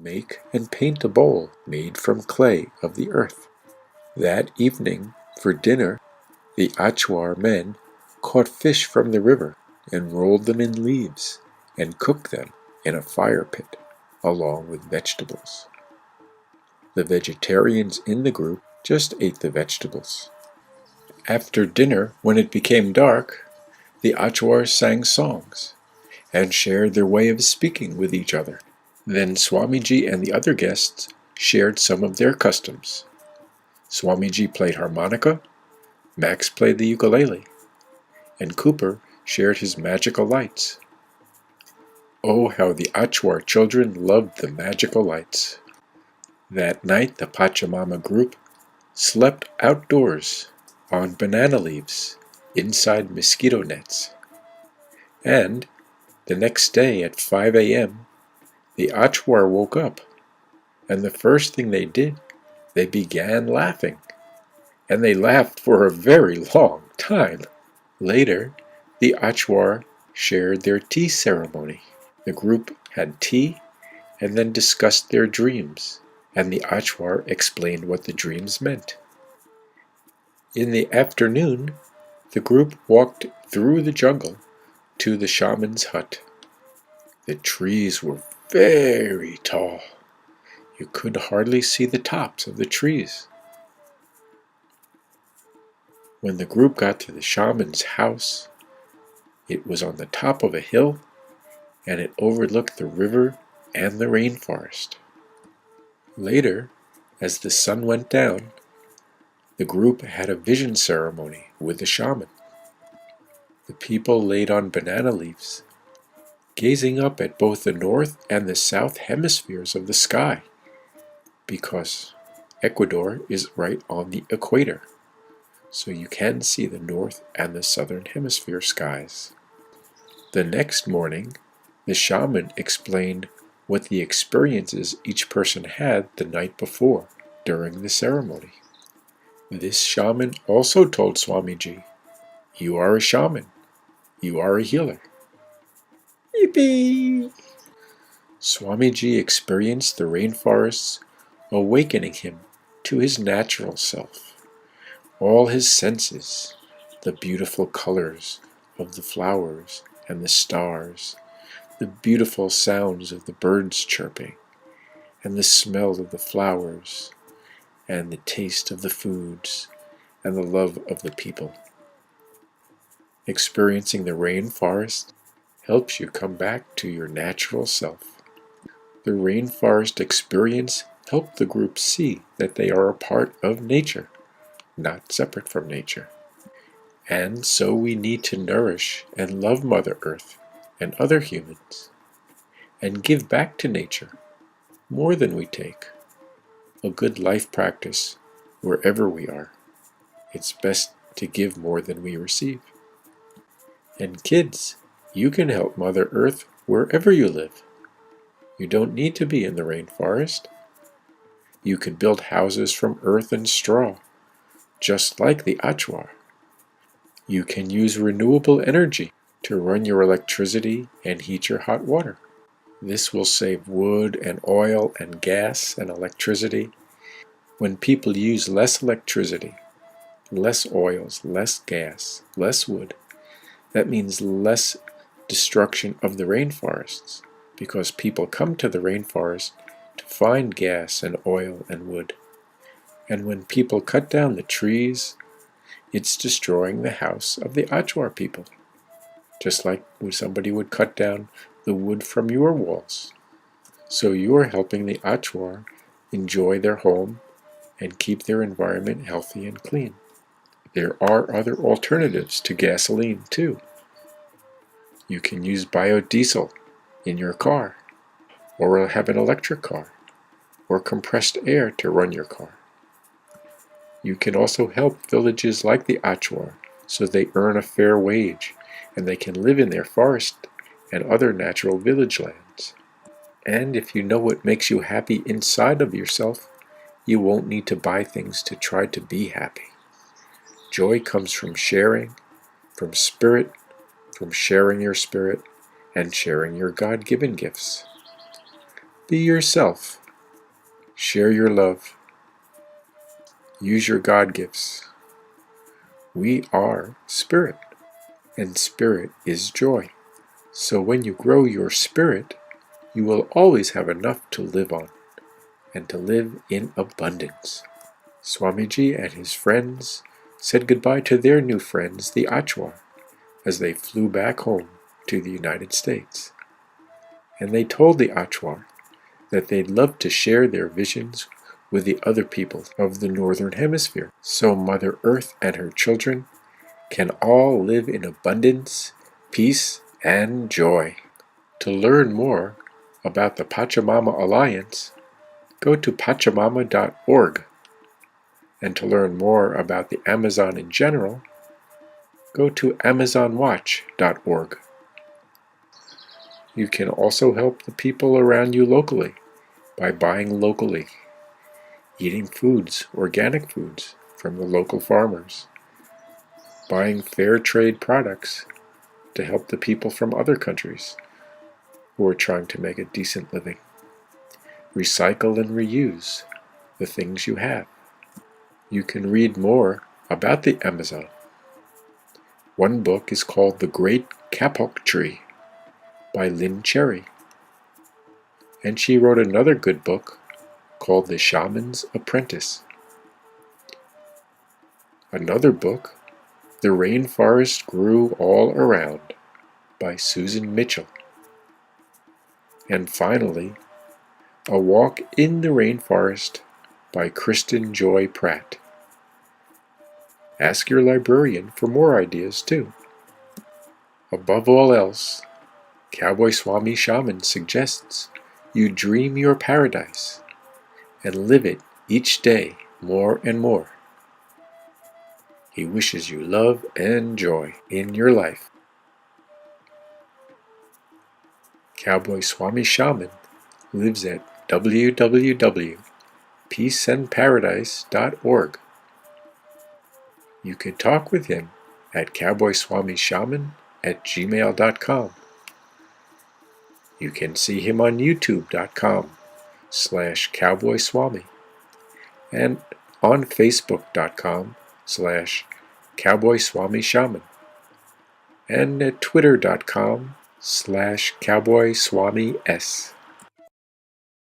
make and paint a bowl made from clay of the earth. That evening, for dinner, the Achuar men caught fish from the river and rolled them in leaves and cooked them in a fire pit along with vegetables. The vegetarians in the group just ate the vegetables. After dinner, when it became dark, the Achuars sang songs and shared their way of speaking with each other. Then Swamiji and the other guests shared some of their customs. Swamiji played harmonica, Max played the ukulele, and Cooper shared his magical lights. Oh, how the Achuar children loved the magical lights. That night the Pachamama group slept outdoors on banana leaves inside mosquito nets. And the next day at 5 a.m., the Achuar woke up, and the first thing they did, they began laughing. And they laughed for a very long time. Later, the Achuar shared their tea ceremony. The group had tea and then discussed their dreams, and the Achuar explained what the dreams meant. In the afternoon, the group walked through the jungle to the shaman's hut. The trees were very tall. You could hardly see the tops of the trees. When the group got to the shaman's house, it was on the top of a hill, and it overlooked the river and the rainforest. Later, as the sun went down, the group had a vision ceremony with the shaman. The people laid on banana leaves, gazing up at both the north and the south hemispheres of the sky, because Ecuador is right on the equator, so you can see the north and the southern hemisphere skies. The next morning, the shaman explained what the experiences each person had the night before during the ceremony. This shaman also told Swamiji, "You are a shaman. You are a healer." Yippee! Swamiji experienced the rainforests awakening him to his natural self. All his senses, the beautiful colors of the flowers and the stars, the beautiful sounds of the birds chirping, and the smell of the flowers, and the taste of the foods, and the love of the people. Experiencing the rainforest helps you come back to your natural self. The rainforest experience helped the group see that they are a part of nature, not separate from nature. And so we need to nourish and love Mother Earth and other humans, and give back to nature more than we take. A good life practice wherever we are. It's best to give more than we receive. And kids, you can help Mother Earth wherever you live. You don't need to be in the rainforest. You can build houses from earth and straw, just like the Achuar. You can use renewable energy to run your electricity and heat your hot water. This will save wood and oil and gas and electricity. When people use less electricity, less oils, less gas, less wood, that means less destruction of the rainforests, because people come to the rainforest to find gas and oil and wood. And when people cut down the trees, it's destroying the house of the Achuar people, just like when somebody would cut down the wood from your walls. So you are helping the Achuar enjoy their home and keep their environment healthy and clean. There are other alternatives to gasoline too. You can use biodiesel in your car, or have an electric car, or compressed air to run your car. You can also help villages like the Achuar so they earn a fair wage and they can live in their forest and other natural village lands. And if you know what makes you happy inside of yourself, you won't need to buy things to try to be happy. Joy comes from sharing, from spirit, from sharing your spirit, and sharing your God-given gifts. Be yourself. Share your love. Use your God gifts. We are spirit, and spirit is joy. So when you grow your spirit, you will always have enough to live on, and to live in abundance. Swamiji and his friends said goodbye to their new friends, the Achwar, as they flew back home to the United States. And they told the Achwar that they'd love to share their visions with the other people of the Northern Hemisphere, so Mother Earth and her children can all live in abundance, peace, and joy. To learn more about the Pachamama Alliance, go to pachamama.org. And to learn more about the Amazon in general, go to amazonwatch.org. You can also help the people around you locally by buying locally, eating foods, organic foods, from the local farmers, buying fair trade products to help the people from other countries who are trying to make a decent living. Recycle and reuse the things you have. You can read more about the Amazon. One book is called The Great Kapok Tree by Lynn Cherry. And she wrote another good book called The Shaman's Apprentice. Another book, The Rainforest Grew All Around by Susan Mitchell. And finally, A Walk in the Rainforest by Kristen Joy Pratt. Ask your librarian for more ideas too. Above all else, Cowboy Swami Shaman suggests you dream your paradise and live it each day more and more. He wishes you love and joy in your life. Cowboy Swami Shaman lives at www.peaceandparadise.org. You can talk with him at cowboyswamishaman@gmail.com. You can see him on youtube.com/cowboyswami and on facebook.com/cowboyswamishaman and at twitter.com/cowboyswamis.